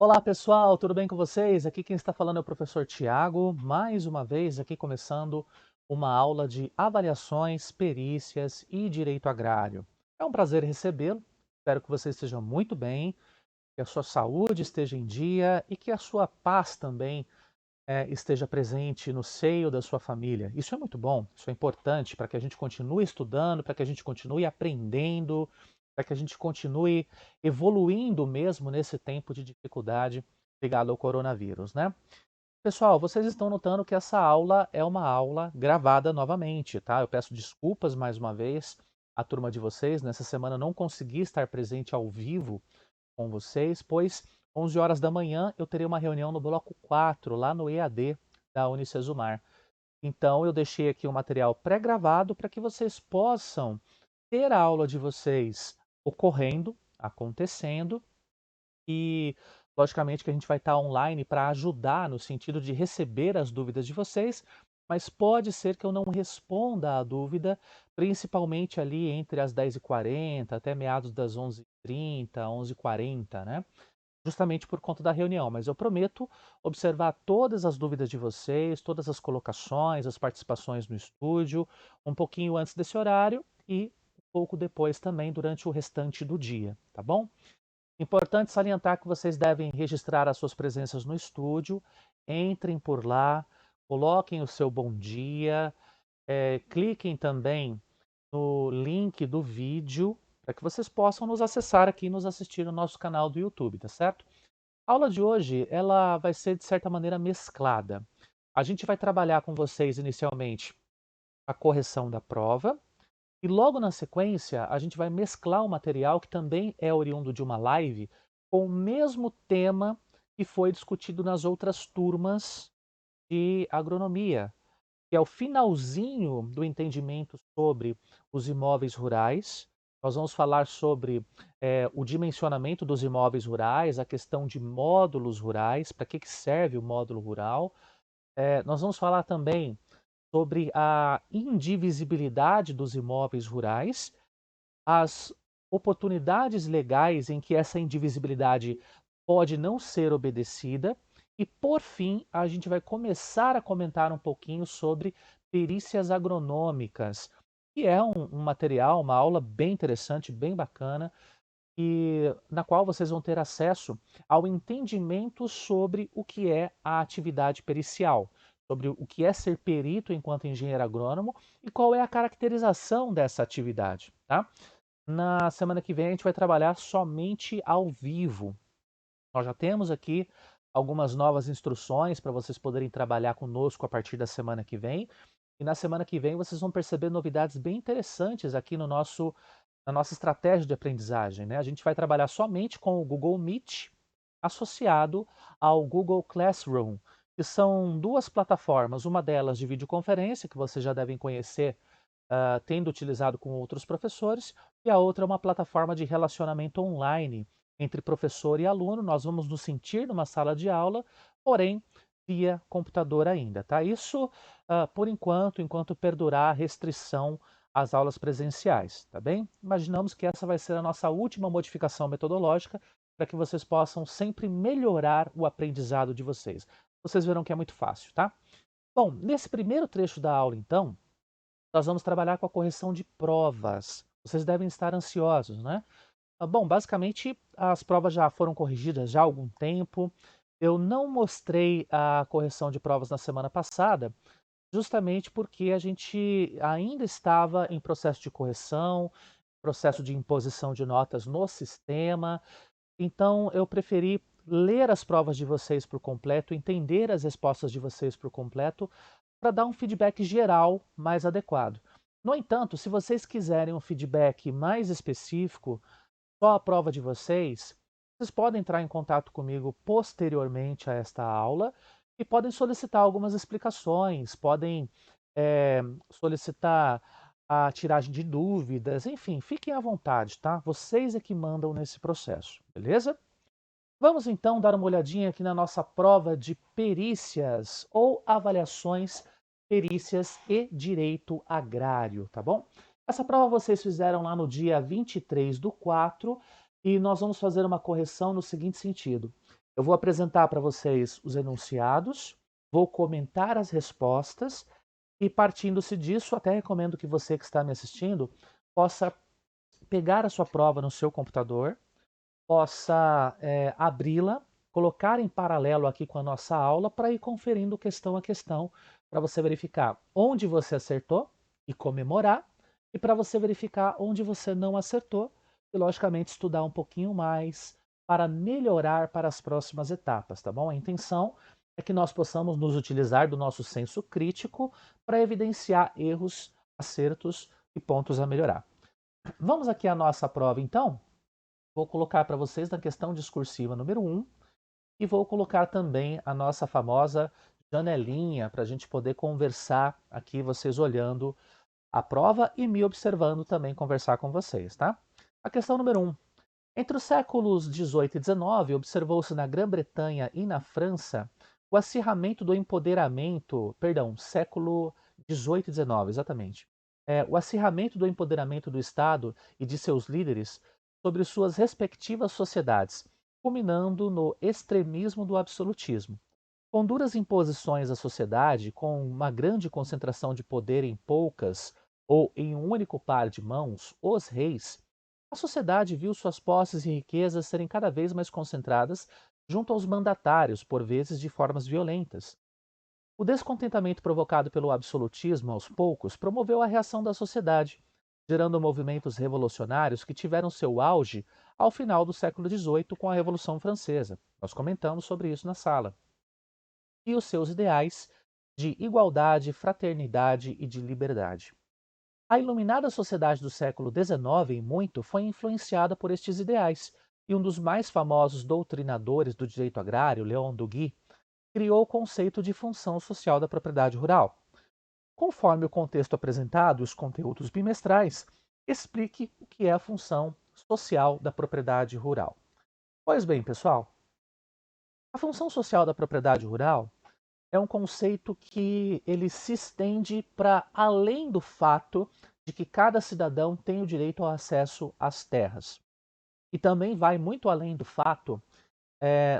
Olá pessoal, tudo bem com vocês? Aqui quem está falando é o professor Tiago, mais uma vez aqui começando uma aula de avaliações, perícias e direito agrário. É um prazer recebê-lo, espero que você esteja muito bem, que a sua saúde esteja em dia e que a sua paz também esteja presente no seio da sua família. Isso é muito bom, isso é importante para que a gente continue estudando, para que a gente continue aprendendo, para que a gente continue evoluindo mesmo nesse tempo de dificuldade ligado ao coronavírus, né? Pessoal, vocês estão notando que essa aula é uma aula gravada novamente, tá? Eu peço desculpas mais uma vez à turma de vocês. Nessa semana eu não consegui estar presente ao vivo com vocês, pois 11 horas da manhã eu terei uma reunião no bloco 4 lá no EAD da Unicesumar. Então eu deixei aqui um material pré-gravado para que vocês possam ter a aula de vocês ocorrendo, acontecendo, e logicamente que a gente vai estar online para ajudar no sentido de receber as dúvidas de vocês, mas pode ser que eu não responda a dúvida, principalmente ali entre as 10h40 até meados das 11h30, 11h40, né? Justamente por conta da reunião, mas eu prometo observar todas as dúvidas de vocês, todas as colocações, as participações no estúdio, um pouquinho antes desse horário e um pouco depois também durante o restante do dia, tá bom? Importante salientar que vocês devem registrar as suas presenças no estúdio, entrem por lá, coloquem o seu bom dia, cliquem também no link do vídeo para que vocês possam nos acessar aqui e nos assistir no nosso canal do YouTube, tá certo? A aula de hoje, ela vai ser de certa maneira mesclada. A gente vai trabalhar com vocês inicialmente a correção da prova e logo na sequência a gente vai mesclar o material que também é oriundo de uma live com o mesmo tema que foi discutido nas outras turmas de agronomia, que é o finalzinho do entendimento sobre os imóveis rurais. Nós vamos falar sobre o dimensionamento dos imóveis rurais, a questão de módulos rurais, para que serve o módulo rural. Nós vamos falar também sobre a indivisibilidade dos imóveis rurais, as oportunidades legais em que essa indivisibilidade pode não ser obedecida e, por fim, a gente vai começar a comentar um pouquinho sobre perícias agronômicas, que é um material, uma aula bem interessante, bem bacana, e na qual vocês vão ter acesso ao entendimento sobre o que é a atividade pericial, sobre o que é ser perito enquanto engenheiro agrônomo e qual é a caracterização dessa atividade, tá? Na semana que vem a gente vai trabalhar somente ao vivo. Nós já temos aqui algumas novas instruções para vocês poderem trabalhar conosco a partir da semana que vem. E na semana que vem vocês vão perceber novidades bem interessantes aqui na nossa estratégia de aprendizagem, né? A gente vai trabalhar somente com o Google Meet associado ao Google Classroom, que são duas plataformas, uma delas de videoconferência, que vocês já devem conhecer, tendo utilizado com outros professores, e a outra é uma plataforma de relacionamento online entre professor e aluno. Nós vamos nos sentir numa sala de aula, porém via computador ainda, tá? Isso, por enquanto, enquanto perdurar a restrição às aulas presenciais, tá bem? Imaginamos que essa vai ser a nossa última modificação metodológica para que vocês possam sempre melhorar o aprendizado de vocês. Vocês verão que é muito fácil, tá? Bom, nesse primeiro trecho da aula, então, nós vamos trabalhar com a correção de provas. Vocês devem estar ansiosos, né? Bom, basicamente as provas já foram corrigidas já há algum tempo. Eu não mostrei a correção de provas na semana passada, justamente porque a gente ainda estava em processo de correção, processo de imposição de notas no sistema. Então eu preferi ler as provas de vocês por completo, entender as respostas de vocês por completo, para dar um feedback geral mais adequado. No entanto, se vocês quiserem um feedback mais específico, só a prova de vocês, vocês podem entrar em contato comigo posteriormente a esta aula e podem solicitar algumas explicações, podem solicitar a tiragem de dúvidas, enfim, fiquem à vontade, tá? Vocês é que mandam nesse processo, beleza? Vamos então dar uma olhadinha aqui na nossa prova de perícias ou avaliações, perícias e direito agrário, tá bom? Essa prova vocês fizeram lá no dia 23/4 e nós vamos fazer uma correção no seguinte sentido. Eu vou apresentar para vocês os enunciados, vou comentar as respostas e, partindo-se disso, até recomendo que você que está me assistindo possa pegar a sua prova no seu computador, possa abri-la, colocar em paralelo aqui com a nossa aula para ir conferindo questão a questão, para você verificar onde você acertou e comemorar, e para você verificar onde você não acertou e, logicamente, estudar um pouquinho mais para melhorar para as próximas etapas, tá bom? A intenção é que nós possamos nos utilizar do nosso senso crítico para evidenciar erros, acertos e pontos a melhorar. Vamos aqui à nossa prova, então? Vou colocar para vocês na questão discursiva número 1 e vou colocar também a nossa famosa janelinha para a gente poder conversar aqui, vocês olhando a prova e me observando também conversar com vocês, tá? A questão número 1. Entre os séculos 18 e 19, observou-se na Grã-Bretanha e na França o acirramento do empoderamento, perdão, século 18 e 19, exatamente. O acirramento do empoderamento do Estado e de seus líderes sobre suas respectivas sociedades, culminando no extremismo do absolutismo. Com duras imposições à sociedade, com uma grande concentração de poder em poucas ou em um único par de mãos, os reis, a sociedade viu suas posses e riquezas serem cada vez mais concentradas junto aos mandatários, por vezes de formas violentas. O descontentamento provocado pelo absolutismo aos poucos promoveu a reação da sociedade, gerando movimentos revolucionários que tiveram seu auge ao final do século XVIII com a Revolução Francesa. Nós comentamos sobre isso na sala. E os seus ideais de igualdade, fraternidade e de liberdade. A iluminada sociedade do século XIX, em muito, foi influenciada por estes ideais, e um dos mais famosos doutrinadores do direito agrário, Leon Duguy, criou o conceito de função social da propriedade rural. Conforme o contexto apresentado e os conteúdos bimestrais, explique o que é a função social da propriedade rural. Pois bem, pessoal, a função social da propriedade rural é um conceito que ele se estende para além do fato de que cada cidadão tem o direito ao acesso às terras. E também vai muito além do fato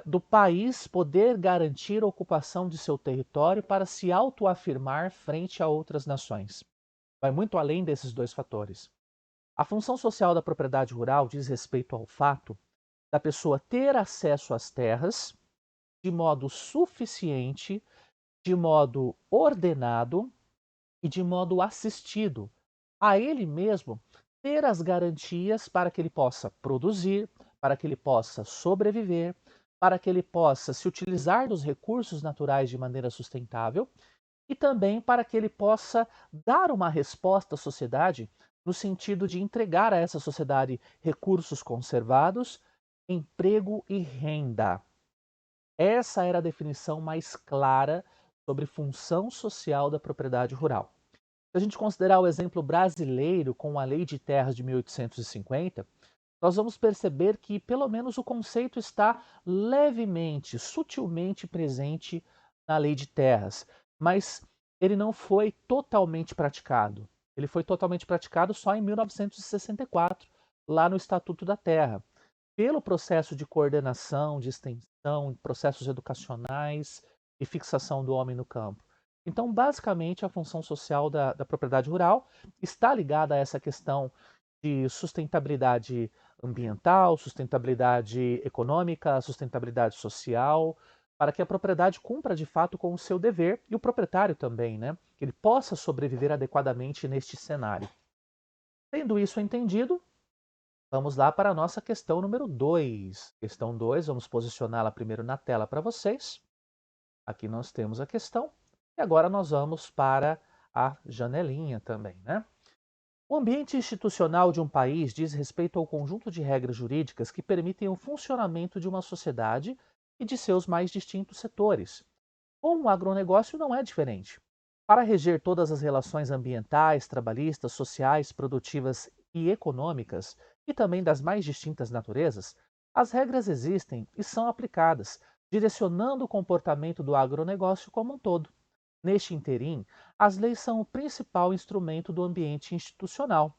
do país poder garantir a ocupação de seu território para se autoafirmar frente a outras nações. Vai muito além desses dois fatores. A função social da propriedade rural diz respeito ao fato da pessoa ter acesso às terras de modo suficiente, de modo ordenado e de modo assistido, a ele mesmo ter as garantias para que ele possa produzir, para que ele possa sobreviver, para que ele possa se utilizar dos recursos naturais de maneira sustentável e também para que ele possa dar uma resposta à sociedade no sentido de entregar a essa sociedade recursos conservados, emprego e renda. Essa era a definição mais clara sobre função social da propriedade rural. Se a gente considerar o exemplo brasileiro com a Lei de Terras de 1850, nós vamos perceber que pelo menos o conceito está levemente, sutilmente presente na Lei de Terras, mas ele não foi totalmente praticado. Ele foi totalmente praticado só em 1964, lá no Estatuto da Terra, pelo processo de coordenação, de extensão, processos educacionais e fixação do homem no campo. Então, basicamente, a função social da propriedade rural está ligada a essa questão de sustentabilidade ambiental, sustentabilidade econômica, sustentabilidade social, para que a propriedade cumpra de fato com o seu dever e o proprietário também, né? Que ele possa sobreviver adequadamente neste cenário. Tendo isso entendido, vamos lá para a nossa questão número 2. Questão 2, vamos posicioná-la primeiro na tela para vocês. Aqui nós temos a questão. E agora nós vamos para a janelinha também, né? O ambiente institucional de um país diz respeito ao conjunto de regras jurídicas que permitem o funcionamento de uma sociedade e de seus mais distintos setores. Com o agronegócio não é diferente. Para reger todas as relações ambientais, trabalhistas, sociais, produtivas e econômicas, e também das mais distintas naturezas, as regras existem e são aplicadas, direcionando o comportamento do agronegócio como um todo. Neste interim, as leis são o principal instrumento do ambiente institucional.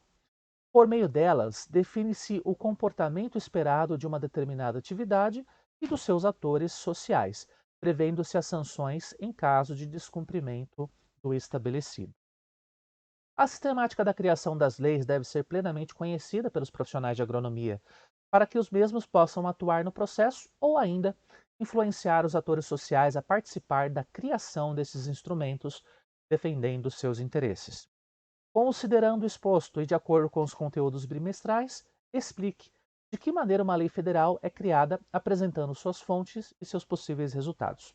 Por meio delas, define-se o comportamento esperado de uma determinada atividade e dos seus atores sociais, prevendo-se as sanções em caso de descumprimento do estabelecido. A sistemática da criação das leis deve ser plenamente conhecida pelos profissionais de agronomia, para que os mesmos possam atuar no processo ou ainda influenciar os atores sociais a participar da criação desses instrumentos, defendendo seus interesses. Considerando o exposto e de acordo com os conteúdos bimestrais, explique de que maneira uma lei federal é criada, apresentando suas fontes e seus possíveis resultados.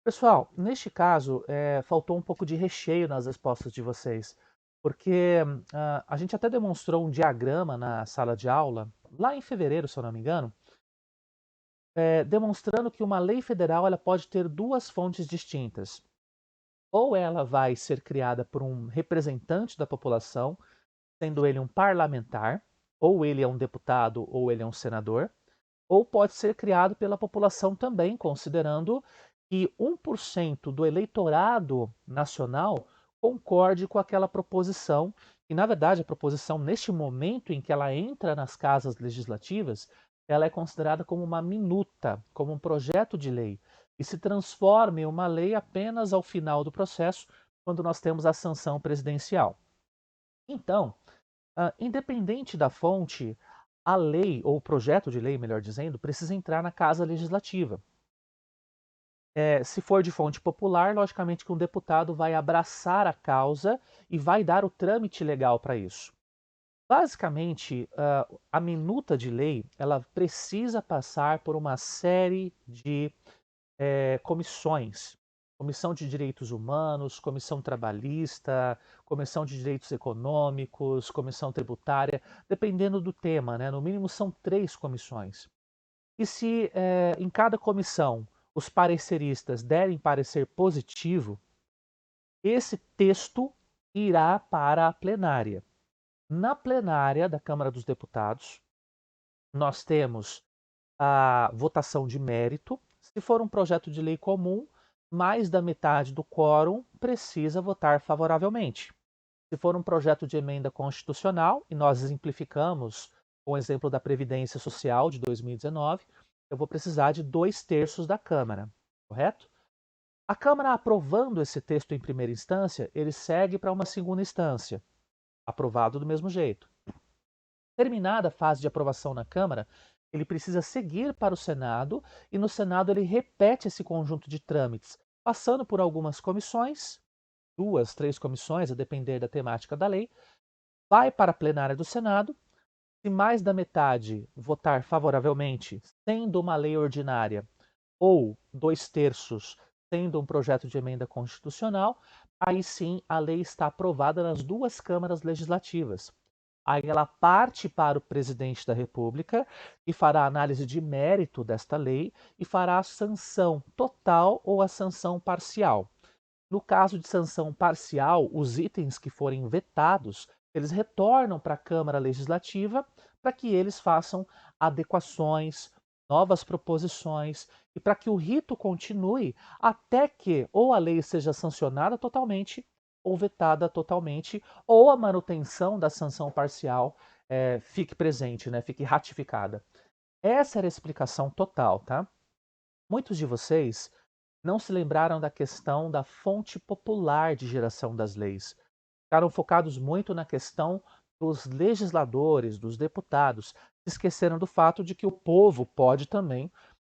Pessoal, neste caso, faltou um pouco de recheio nas respostas de vocês, porque a gente até demonstrou um diagrama na sala de aula, lá em fevereiro, se eu não me engano, demonstrando que uma lei federal ela pode ter duas fontes distintas. Ou ela vai ser criada por um representante da população, sendo ele um parlamentar, ou ele é um deputado, ou ele é um senador, ou pode ser criado pela população também, considerando que 1% do eleitorado nacional concorde com aquela proposição, e na verdade a proposição, neste momento em que ela entra nas casas legislativas, ela é considerada como uma minuta, como um projeto de lei, e se transforma em uma lei apenas ao final do processo, quando nós temos a sanção presidencial. Então, independente da fonte, a lei, ou o projeto de lei, melhor dizendo, precisa entrar na casa legislativa. Se for de fonte popular, logicamente que um deputado vai abraçar a causa e vai dar o trâmite legal para isso. Basicamente, a minuta de lei ela precisa passar por uma série de comissões. Comissão de Direitos Humanos, Comissão Trabalhista, Comissão de Direitos Econômicos, Comissão Tributária, dependendo do tema, né? No mínimo são 3 comissões. E se em cada comissão os pareceristas derem parecer positivo, esse texto irá para a plenária. Na plenária da Câmara dos Deputados, nós temos a votação de mérito. Se for um projeto de lei comum, mais da metade do quórum precisa votar favoravelmente. Se for um projeto de emenda constitucional, e nós exemplificamos com o exemplo da Previdência Social de 2019, eu vou precisar de 2/3 da Câmara, correto? A Câmara aprovando esse texto em primeira instância, ele segue para uma segunda instância, aprovado do mesmo jeito. Terminada a fase de aprovação na Câmara, ele precisa seguir para o Senado e no Senado ele repete esse conjunto de trâmites, passando por algumas comissões, 2, 3 comissões, a depender da temática da lei, vai para a plenária do Senado. Se mais da metade votar favoravelmente, sendo uma lei ordinária, ou 2/3 sendo um projeto de emenda constitucional, aí sim a lei está aprovada nas 2 câmaras legislativas. Aí ela parte para o presidente da República e fará a análise de mérito desta lei e fará a sanção total ou a sanção parcial. No caso de sanção parcial, os itens que forem vetados, eles retornam para a Câmara Legislativa para que eles façam adequações, novas proposições e para que o rito continue até que ou a lei seja sancionada totalmente ou vetada totalmente, ou a manutenção da sanção parcial fique presente, né, fique ratificada. Essa era a explicação total, tá? Muitos de vocês não se lembraram da questão da fonte popular de geração das leis. Ficaram focados muito na questão dos legisladores, dos deputados, se esqueceram do fato de que o povo pode também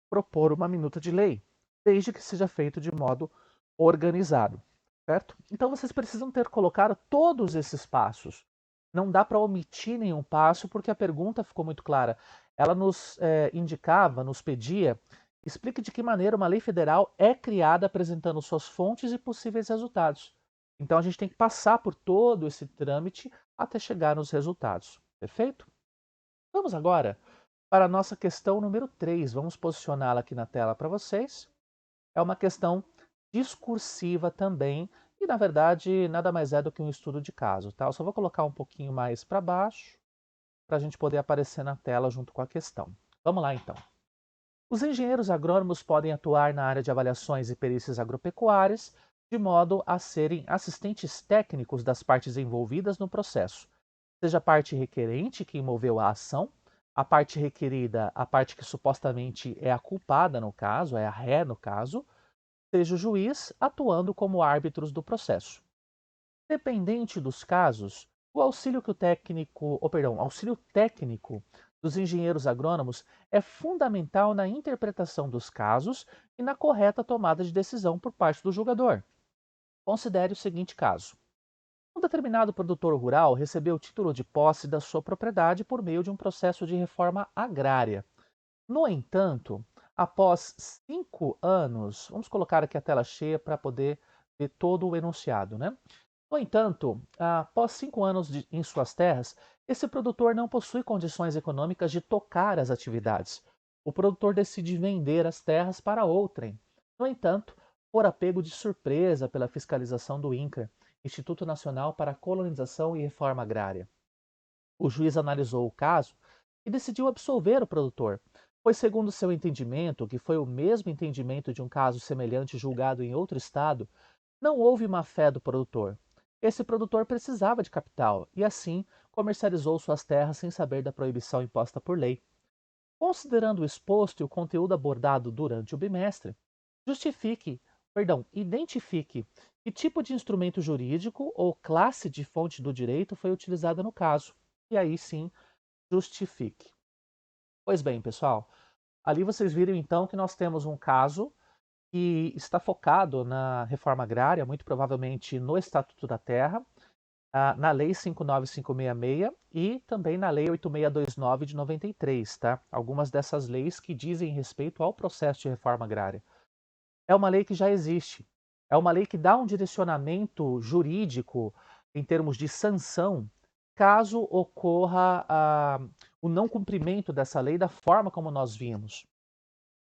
propor uma minuta de lei, desde que seja feito de modo organizado, certo? Então vocês precisam ter colocado todos esses passos. Não dá para omitir nenhum passo, porque a pergunta ficou muito clara. Ela nos indicava, nos pedia, explique de que maneira uma lei federal é criada apresentando suas fontes e possíveis resultados. Então a gente tem que passar por todo esse trâmite até chegar nos resultados. Perfeito? Vamos agora para a nossa questão número 3. Vamos posicioná-la aqui na tela para vocês. É uma questão discursiva também, e na verdade nada mais é do que um estudo de caso, tá? Eu só vou colocar um pouquinho mais para baixo para a gente poder aparecer na tela junto com a questão. Vamos lá então. Os engenheiros agrônomos podem atuar na área de avaliações e perícias agropecuárias, de modo a serem assistentes técnicos das partes envolvidas no processo, seja a parte requerente que moveu a ação, a parte requerida, a parte que supostamente é a culpada no caso, é a ré no caso, seja o juiz atuando como árbitros do processo. Dependente dos casos, o auxílio que o técnico, ou perdão, auxílio técnico dos engenheiros agrônomos é fundamental na interpretação dos casos e na correta tomada de decisão por parte do julgador. Considere o seguinte caso: um determinado produtor rural recebeu o título de posse da sua propriedade por meio de um processo de reforma agrária. No entanto, após 5 anos, vamos colocar aqui a tela cheia para poder ver todo o enunciado, né? No entanto, após 5 anos em suas terras, esse produtor não possui condições econômicas de tocar as atividades. O produtor decide vender as terras para outrem. No entanto, fora pego de surpresa pela fiscalização do INCRA, Instituto Nacional para a Colonização e Reforma Agrária. O juiz analisou o caso e decidiu absolver o produtor, pois, segundo seu entendimento, que foi o mesmo entendimento de um caso semelhante julgado em outro estado, não houve má-fé do produtor. Esse produtor precisava de capital e, assim, comercializou suas terras sem saber da proibição imposta por lei. Considerando o exposto e o conteúdo abordado durante o bimestre, identifique que tipo de instrumento jurídico ou classe de fonte do direito foi utilizada no caso. E aí sim, justifique. Pois bem, pessoal, ali vocês viram então que nós temos um caso que está focado na reforma agrária, muito provavelmente no Estatuto da Terra, na Lei 59566 e também na Lei 8629 de 93, tá? Algumas dessas leis que dizem respeito ao processo de reforma agrária. É uma lei que já existe. É uma lei que dá um direcionamento jurídico em termos de sanção caso ocorra o não cumprimento dessa lei da forma como nós vimos.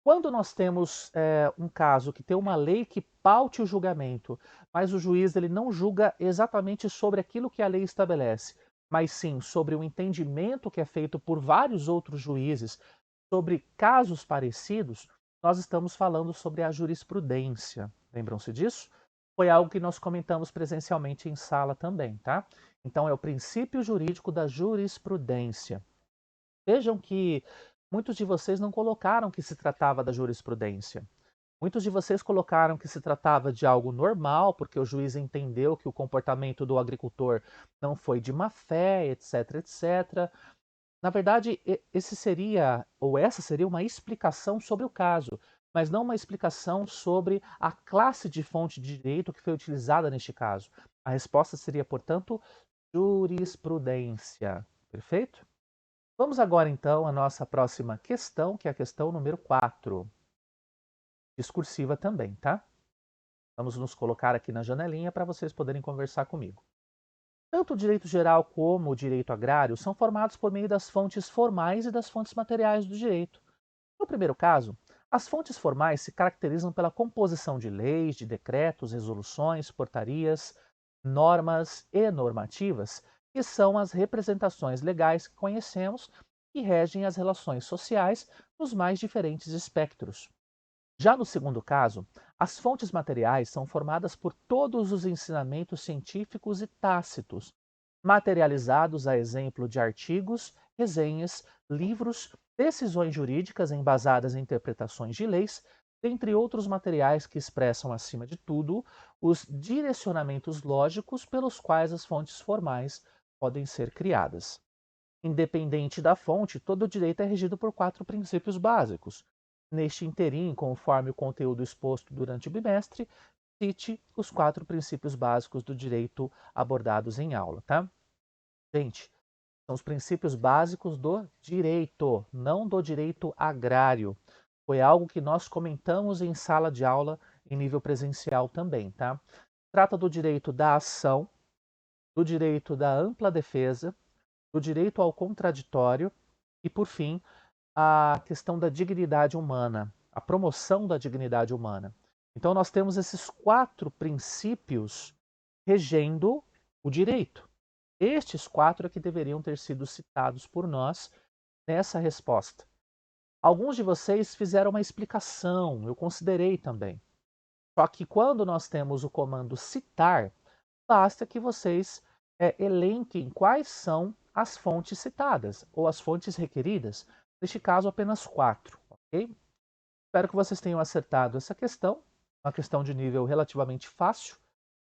Quando nós temos um caso que tem uma lei que paute o julgamento, mas o juiz ele não julga exatamente sobre aquilo que a lei estabelece, mas sim sobre o entendimento que é feito por vários outros juízes sobre casos parecidos, nós estamos falando sobre a jurisprudência. Lembram-se disso? Foi algo que nós comentamos presencialmente em sala também, tá? Então é o princípio jurídico da jurisprudência. Vejam que muitos de vocês não colocaram que se tratava da jurisprudência. Muitos de vocês colocaram que se tratava de algo normal, porque o juiz entendeu que o comportamento do agricultor não foi de má fé, etc, etc. Na verdade, esse seria, ou essa seria uma explicação sobre o caso, mas não uma explicação sobre a classe de fonte de direito que foi utilizada neste caso. A resposta seria, portanto, jurisprudência. Perfeito? Vamos agora então à nossa próxima questão, que é a questão número 4. Discursiva também, tá? Vamos nos colocar aqui na janelinha para vocês poderem conversar comigo. Tanto o direito geral como o direito agrário são formados por meio das fontes formais e das fontes materiais do direito. No primeiro caso, as fontes formais se caracterizam pela composição de leis, de decretos, resoluções, portarias, normas e normativas, que são as representações legais que conhecemos e regem as relações sociais nos mais diferentes espectros. Já no segundo caso, as fontes materiais são formadas por todos os ensinamentos científicos e tácitos, materializados a exemplo de artigos, resenhas, livros, decisões jurídicas embasadas em interpretações de leis, dentre outros materiais que expressam, acima de tudo, os direcionamentos lógicos pelos quais as fontes formais podem ser criadas. Independente da fonte, todo o direito é regido por 4 princípios básicos. Neste interim, conforme o conteúdo exposto durante o bimestre, cite os 4 princípios básicos do direito abordados em aula, tá? Gente, são os princípios básicos do direito, não do direito agrário. Foi algo que nós comentamos em sala de aula em nível presencial também, tá? Trata do direito da ação, do direito da ampla defesa, do direito ao contraditório e, por fim, a questão da dignidade humana, a promoção da dignidade humana. Então, nós temos esses 4 princípios regendo o direito. Estes 4 é que deveriam ter sido citados por nós nessa resposta. Alguns de vocês fizeram uma explicação, eu considerei também. Só que quando nós temos o comando citar, basta que vocês elenquem quais são as fontes citadas, ou as fontes requeridas, neste caso apenas 4, ok? Espero que vocês tenham acertado essa questão, uma questão de nível relativamente fácil,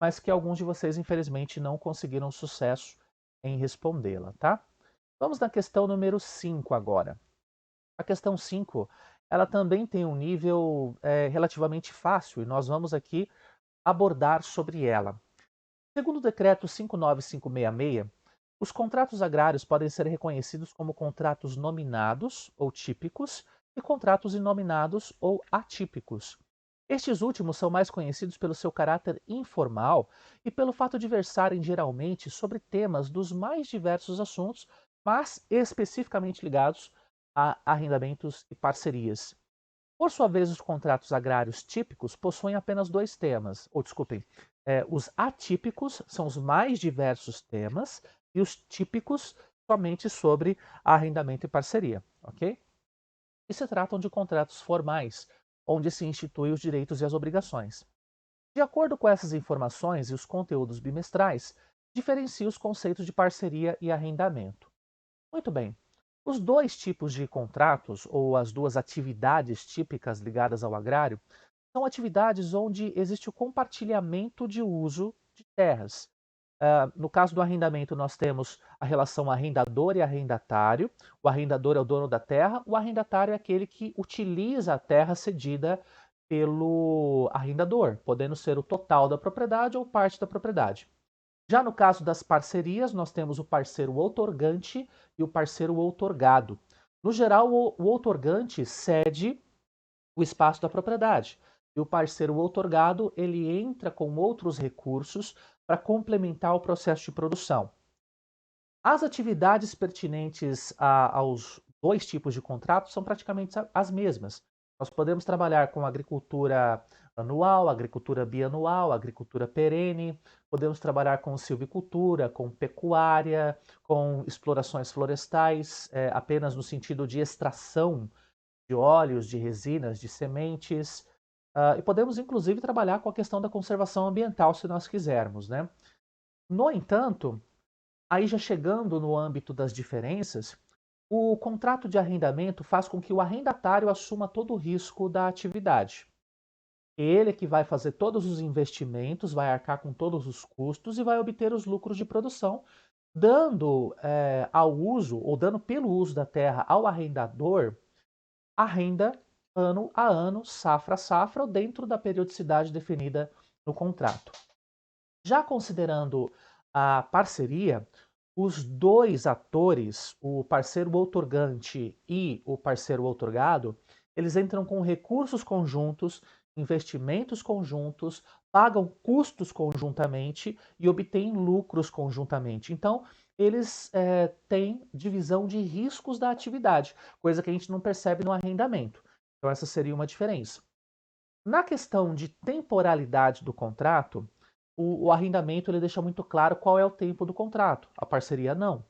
mas que alguns de vocês, infelizmente, não conseguiram sucesso em respondê-la, tá? Vamos na questão número 5 agora. A questão 5, ela também tem um nível relativamente fácil e nós vamos aqui abordar sobre ela. Segundo o decreto 59566, os contratos agrários podem ser reconhecidos como contratos nominados ou típicos e contratos inominados ou atípicos. Estes últimos são mais conhecidos pelo seu caráter informal e pelo fato de versarem geralmente sobre temas dos mais diversos assuntos, mas especificamente ligados a arrendamentos e parcerias. Por sua vez, os contratos agrários típicos possuem apenas dois temas, ou desculpem, os atípicos são os mais diversos temas e os típicos somente sobre arrendamento e parceria, ok? E se tratam de contratos formais, onde se instituem os direitos e as obrigações. De acordo com essas informações e os conteúdos bimestrais, diferencia os conceitos de parceria e arrendamento. Muito bem. Os dois tipos de contratos, ou as duas atividades típicas ligadas ao agrário, são atividades onde existe o compartilhamento de uso de terras. No caso do arrendamento, nós temos a relação arrendador e arrendatário. O arrendador é o dono da terra, o arrendatário é aquele que utiliza a terra cedida pelo arrendador, podendo ser o total da propriedade ou parte da propriedade. Já no caso das parcerias, nós temos o parceiro outorgante e o parceiro outorgado. No geral, o outorgante cede o espaço da propriedade e o parceiro outorgado ele entra com outros recursos para complementar o processo de produção. As atividades pertinentes aos dois tipos de contratos são praticamente as mesmas. Nós podemos trabalhar com agricultura anual, agricultura bianual, agricultura perene, podemos trabalhar com silvicultura, com pecuária, com explorações florestais, apenas no sentido de extração de óleos, de resinas, de sementes, e podemos inclusive trabalhar com a questão da conservação ambiental se nós quisermos, né? No entanto, aí já chegando no âmbito das diferenças, o contrato de arrendamento faz com que o arrendatário assuma todo o risco da atividade. Ele que vai fazer todos os investimentos, vai arcar com todos os custos e vai obter os lucros de produção, dando ao uso, ou dando pelo uso da terra ao arrendador, a renda ano a ano, safra a safra, ou dentro da periodicidade definida no contrato. Já considerando a parceria, os dois atores, o parceiro outorgante e o parceiro outorgado, eles entram com recursos conjuntos, investimentos conjuntos, pagam custos conjuntamente e obtêm lucros conjuntamente. Então, eles têm divisão de riscos da atividade, coisa que a gente não percebe no arrendamento. Então, essa seria uma diferença. Na questão de temporalidade do contrato, o arrendamento ele deixa muito claro qual é o tempo do contrato, a parceria não.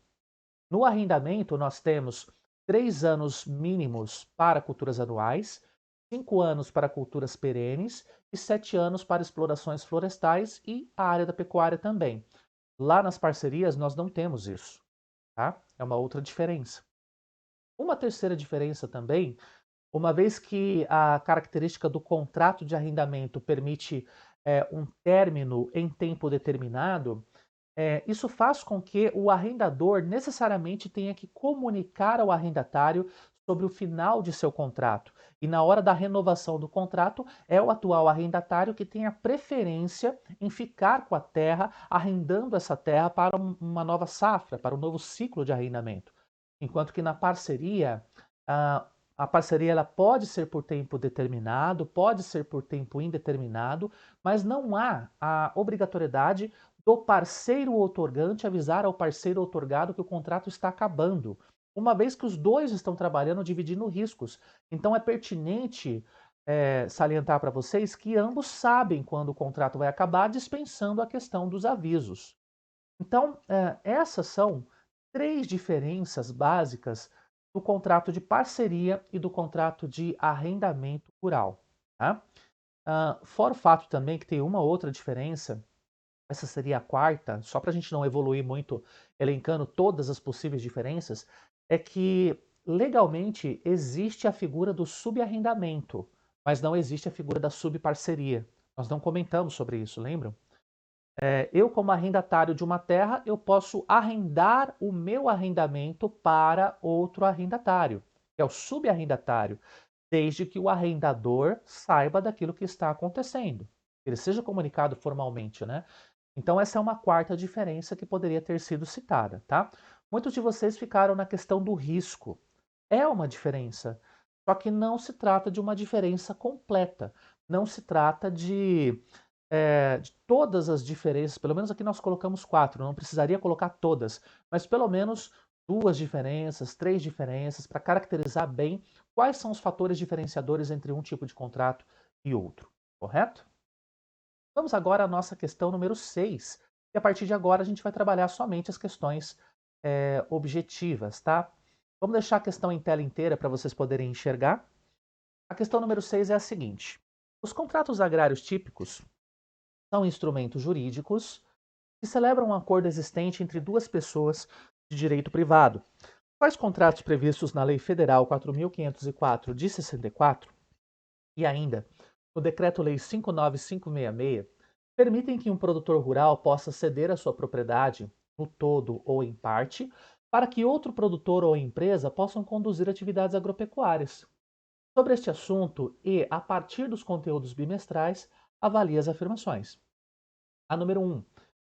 No arrendamento, nós temos 3 anos mínimos para culturas anuais, 5 anos para culturas perenes e 7 anos para explorações florestais e a área da pecuária também. Lá nas parcerias, nós não temos isso, tá? É uma outra diferença. Uma terceira diferença também, uma vez que a característica do contrato de arrendamento permite um término em tempo determinado, isso faz com que o arrendador necessariamente tenha que comunicar ao arrendatário sobre o final de seu contrato. E na hora da renovação do contrato, é o atual arrendatário que tem a preferência em ficar com a terra, arrendando essa terra para uma nova safra, para um novo ciclo de arrendamento. Enquanto que na parceria, a parceria ela pode ser por tempo determinado, pode ser por tempo indeterminado, mas não há a obrigatoriedade do parceiro outorgante avisar ao parceiro outorgado que o contrato está acabando, uma vez que os dois estão trabalhando dividindo riscos. Então é pertinente salientar para vocês que ambos sabem quando o contrato vai acabar, dispensando a questão dos avisos. Então, essas são 3 diferenças básicas do contrato de parceria e do contrato de arrendamento rural. Tá? Fora o fato também que tem uma outra diferença essa seria a quarta, só para a gente não evoluir muito elencando todas as possíveis diferenças, é que legalmente existe a figura do subarrendamento, mas não existe a figura da subparceria. Nós não comentamos sobre isso, lembram? Eu, como arrendatário de uma terra, eu posso arrendar o meu arrendamento para outro arrendatário, que é o subarrendatário, desde que o arrendador saiba daquilo que está acontecendo. Ele seja comunicado formalmente, né? Então, essa é uma quarta diferença que poderia ter sido citada, tá? Muitos de vocês ficaram na questão do risco. É uma diferença, só que não se trata de uma diferença completa. Não se trata de todas as diferenças, pelo menos aqui nós colocamos quatro, não precisaria colocar todas, mas pelo menos duas diferenças, três diferenças, para caracterizar bem quais são os fatores diferenciadores entre um tipo de contrato e outro, correto? Vamos agora à nossa questão número 6. E a partir de agora a gente vai trabalhar somente as questões objetivas, tá? Vamos deixar a questão em tela inteira para vocês poderem enxergar. A questão número 6 é a seguinte: os contratos agrários típicos são instrumentos jurídicos que celebram um acordo existente entre duas pessoas de direito privado. Quais contratos previstos na Lei Federal 4.504 de 64 e ainda no Decreto-Lei 59566 permitem que um produtor rural possa ceder a sua propriedade, no todo ou em parte, para que outro produtor ou empresa possam conduzir atividades agropecuárias. Sobre este assunto e, a partir dos conteúdos bimestrais, avalie as afirmações. A número 1.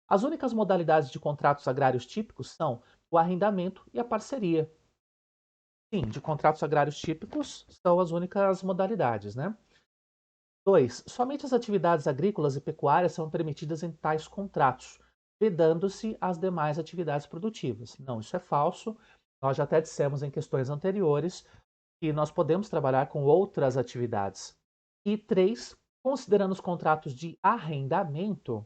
As únicas modalidades de contratos agrários típicos são o arrendamento e a parceria. Sim, de contratos agrários típicos são as únicas modalidades, né? 2. Somente as atividades agrícolas e pecuárias são permitidas em tais contratos, vedando-se as demais atividades produtivas. Não, isso é falso. Nós já até dissemos em questões anteriores que nós podemos trabalhar com outras atividades. E 3. Considerando os contratos de arrendamento,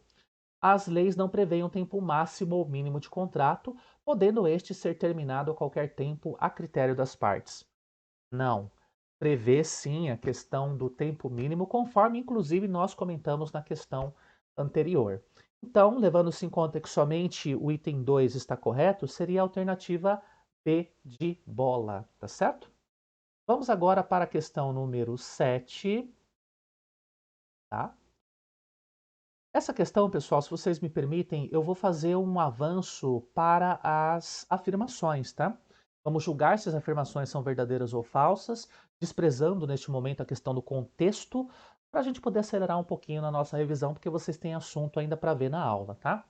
as leis não prevêem um tempo máximo ou mínimo de contrato, podendo este ser terminado a qualquer tempo a critério das partes. Não. Prevê sim a questão do tempo mínimo, conforme inclusive nós comentamos na questão anterior. Então, levando-se em conta que somente o item 2 está correto, seria a alternativa B de bola, tá certo? Vamos agora para a questão número 7, tá? Essa questão, pessoal, se vocês me permitem, eu vou fazer um avanço para as afirmações, tá? Vamos julgar se as afirmações são verdadeiras ou falsas, desprezando neste momento a questão do contexto, para a gente poder acelerar um pouquinho na nossa revisão, porque vocês têm assunto ainda para ver na aula, tá?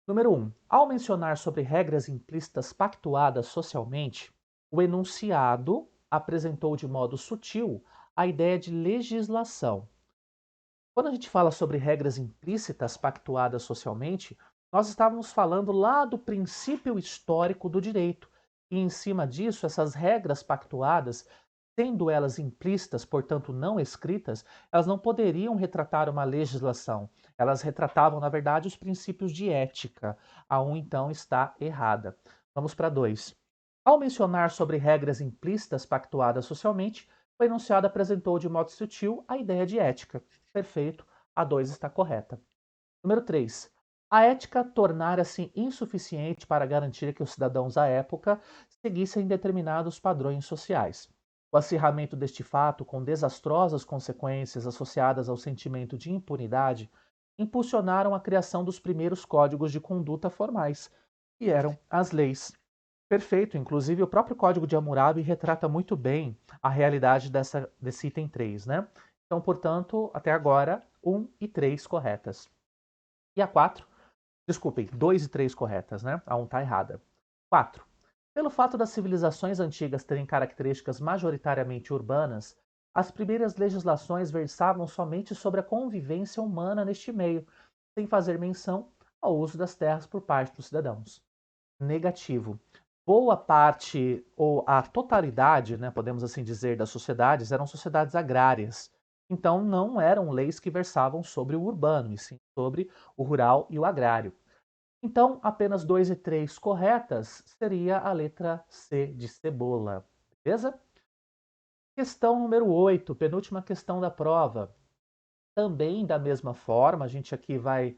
Número 1. Ao mencionar sobre regras implícitas pactuadas socialmente, o enunciado apresentou de modo sutil a ideia de legislação. Quando a gente fala sobre regras implícitas pactuadas socialmente, nós estávamos falando lá do princípio histórico do direito. E em cima disso, essas regras pactuadas, sendo elas implícitas, portanto não escritas, elas não poderiam retratar uma legislação. Elas retratavam, na verdade, os princípios de ética. A um, então, está errada. Vamos para 2. Ao mencionar sobre regras implícitas pactuadas socialmente, o enunciado apresentou de modo sutil a ideia de ética. Perfeito, a 2 está correta. Número 3. A ética tornara-se insuficiente para garantir que os cidadãos à época seguissem determinados padrões sociais. O acirramento deste fato, com desastrosas consequências associadas ao sentimento de impunidade, impulsionaram a criação dos primeiros códigos de conduta formais, que eram as leis. Perfeito, inclusive o próprio Código de Hammurabi retrata muito bem a realidade desse item 3, né? Então, portanto, até agora, 1 e 3 corretas. E a 4, desculpem, 2 e 3 corretas, né? A 1 está errada. 4. Pelo fato das civilizações antigas terem características majoritariamente urbanas, as primeiras legislações versavam somente sobre a convivência humana neste meio, sem fazer menção ao uso das terras por parte dos cidadãos. Negativo. Boa parte, ou a totalidade, né, podemos assim dizer, das sociedades eram sociedades agrárias. Então, não eram leis que versavam sobre o urbano, e sim sobre o rural e o agrário. Então, apenas 2 e 3 corretas seria a letra C de cebola. Beleza? Questão número 8, penúltima questão da prova. Também da mesma forma, a gente aqui vai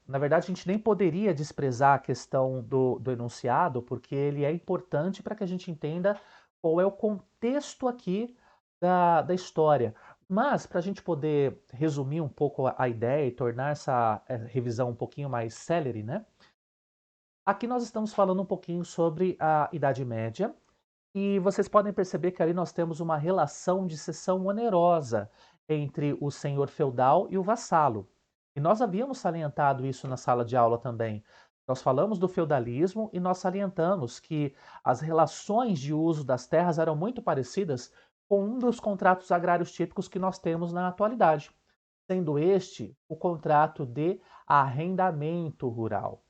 Na verdade, a gente nem poderia desprezar a questão do enunciado, porque ele é importante para que a gente entenda qual é o contexto aqui da história. Mas, para a gente poder resumir um pouco a ideia e tornar essa revisão um pouquinho mais célere, né? Aqui nós estamos falando um pouquinho sobre a Idade Média, e vocês podem perceber que ali nós temos uma relação de cessão onerosa entre o senhor feudal e o vassalo. E nós havíamos salientado isso na sala de aula também. Nós falamos do feudalismo e nós salientamos que as relações de uso das terras eram muito parecidas com um dos contratos agrários típicos que nós temos na atualidade, sendo este o contrato de arrendamento rural.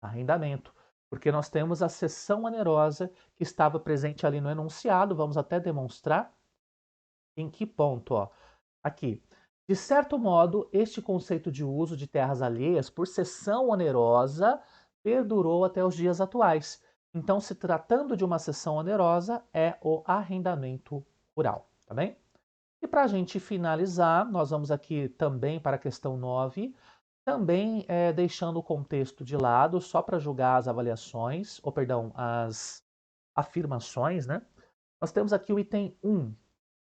Arrendamento, porque nós temos a cessão onerosa que estava presente ali no enunciado, vamos até demonstrar em que ponto, ó. Aqui. De certo modo, este conceito de uso de terras alheias por cessão onerosa perdurou até os dias atuais. Então, se tratando de uma cessão onerosa, é o arrendamento rural, tá bem? E para a gente finalizar, nós vamos aqui também para a questão 9, também deixando o contexto de lado, só para julgar as avaliações, ou perdão, as afirmações, né? Nós temos aqui o item 1.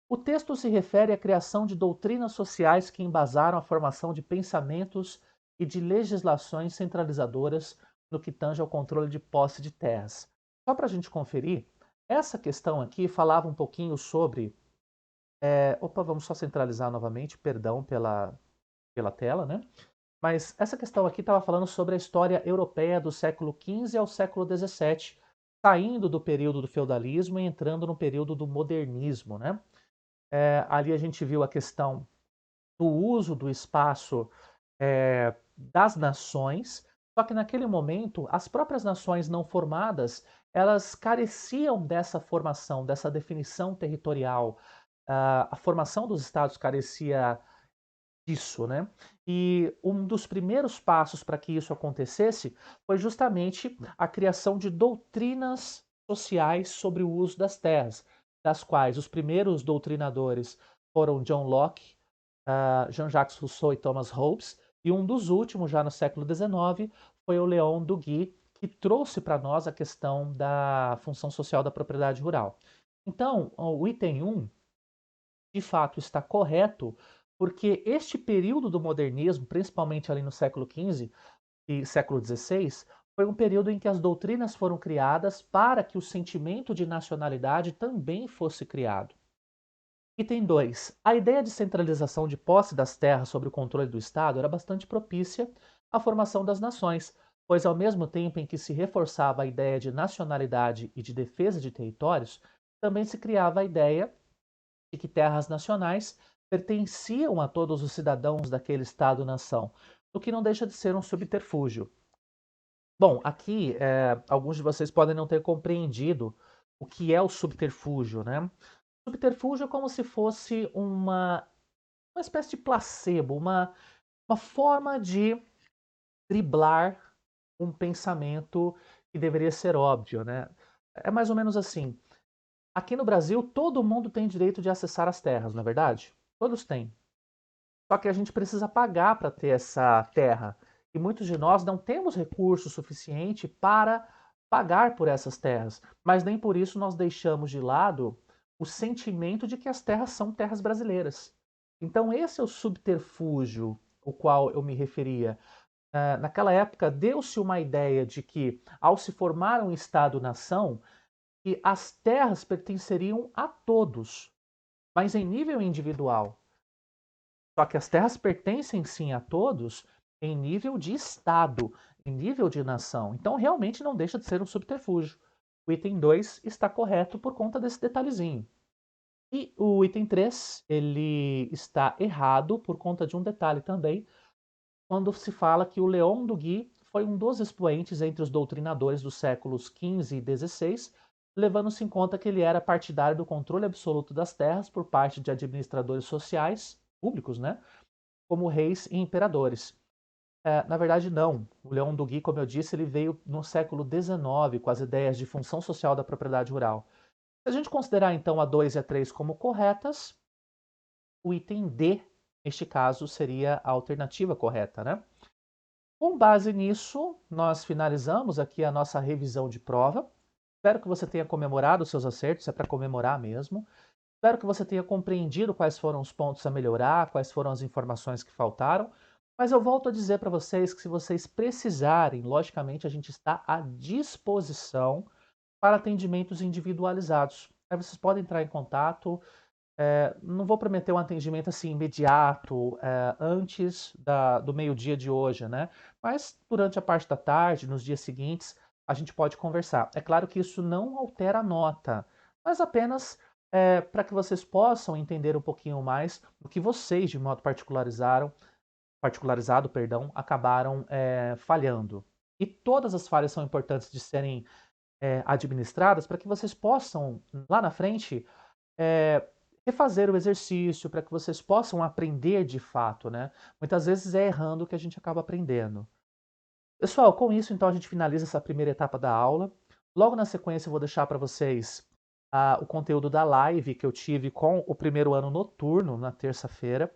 O texto se refere à criação de doutrinas sociais que embasaram a formação de pensamentos e de legislações centralizadoras no que tange ao controle de posse de terras. Só para a gente conferir, essa questão aqui falava um pouquinho sobre. Opa, vamos só centralizar novamente, perdão pela tela, né? Mas essa questão aqui estava falando sobre a história europeia do século XV ao século XVII, saindo do período do feudalismo e entrando no período do modernismo, né? Ali a gente viu a questão do uso do espaço das nações, só que naquele momento as próprias nações não formadas elas careciam dessa formação, dessa definição territorial. A formação dos estados carecia disso, né? E um dos primeiros passos para que isso acontecesse foi justamente a criação de doutrinas sociais sobre o uso das terras, das quais os primeiros doutrinadores foram John Locke, Jean-Jacques Rousseau e Thomas Hobbes, e um dos últimos, já no século XIX, foi o Léon Duguay, que trouxe para nós a questão da função social da propriedade rural. Então, o item 1 de fato está correto, porque este período do modernismo, principalmente ali no século XV e século XVI, foi um período em que as doutrinas foram criadas para que o sentimento de nacionalidade também fosse criado. Item 2. A ideia de centralização de posse das terras sob o controle do Estado era bastante propícia à formação das nações, pois ao mesmo tempo em que se reforçava a ideia de nacionalidade e de defesa de territórios, também se criava a ideia de que terras nacionais pertenciam a todos os cidadãos daquele Estado-nação, o que não deixa de ser um subterfúgio. Bom, aqui alguns de vocês podem não ter compreendido o que é o subterfúgio, né? Subterfúgio é como se fosse uma espécie de placebo, uma forma de driblar um pensamento que deveria ser óbvio, né? É mais ou menos assim. Aqui no Brasil, todo mundo tem direito de acessar as terras, não é verdade? Todos têm. Só que a gente precisa pagar para ter essa terra. E muitos de nós não temos recurso suficiente para pagar por essas terras. Mas nem por isso nós deixamos de lado o sentimento de que as terras são terras brasileiras. Então, esse é o subterfúgio ao qual eu me referia. Naquela época, deu-se uma ideia de que, ao se formar um Estado-nação, que as terras pertenceriam a todos, mas em nível individual. Só que as terras pertencem sim a todos em nível de Estado, em nível de nação. Então realmente não deixa de ser um subterfúgio. O item 2 está correto por conta desse detalhezinho. E o item 3, ele está errado por conta de um detalhe também, quando se fala que o Leon Duguay foi um dos expoentes entre os doutrinadores dos séculos XV e XVI, levando-se em conta que ele era partidário do controle absoluto das terras por parte de administradores sociais, públicos, né, como reis e imperadores. Na verdade, não. O Leon Duguay, como eu disse, ele veio no século XIX com as ideias de função social da propriedade rural. Se a gente considerar então a 2 e a 3 como corretas, o item D, neste caso, seria a alternativa correta, né? Com base nisso, nós finalizamos aqui a nossa revisão de prova. Espero que você tenha comemorado os seus acertos, é para comemorar mesmo. Espero que você tenha compreendido quais foram os pontos a melhorar, quais foram as informações que faltaram. Mas eu volto a dizer para vocês que se vocês precisarem, logicamente a gente está à disposição para atendimentos individualizados. Aí vocês podem entrar em contato. Não vou prometer um atendimento assim imediato, antes do meio-dia de hoje, né? Mas durante a parte da tarde, nos dias seguintes, a gente pode conversar. É claro que isso não altera a nota, mas apenas para que vocês possam entender um pouquinho mais do que vocês, de modo particularizado, perdão, acabaram falhando. E todas as falhas são importantes de serem administradas para que vocês possam, lá na frente, é, refazer o exercício, para que vocês possam aprender de fato, né? Muitas vezes é errando que a gente acaba aprendendo. Pessoal, com isso, então, a gente finaliza essa primeira etapa da aula. Logo na sequência, eu vou deixar para vocês o conteúdo da live que eu tive com o primeiro ano noturno, na terça-feira,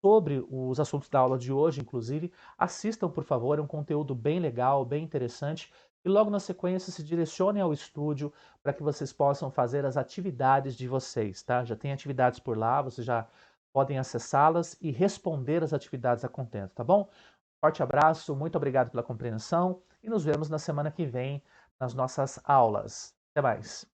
sobre os assuntos da aula de hoje, inclusive. Assistam, por favor, é um conteúdo bem legal, bem interessante. E logo na sequência, se direcionem ao estúdio para que vocês possam fazer as atividades de vocês, tá? Já tem atividades por lá, vocês já podem acessá-las e responder as atividades a contento, tá bom? Forte abraço, muito obrigado pela compreensão e nos vemos na semana que vem nas nossas aulas. Até mais.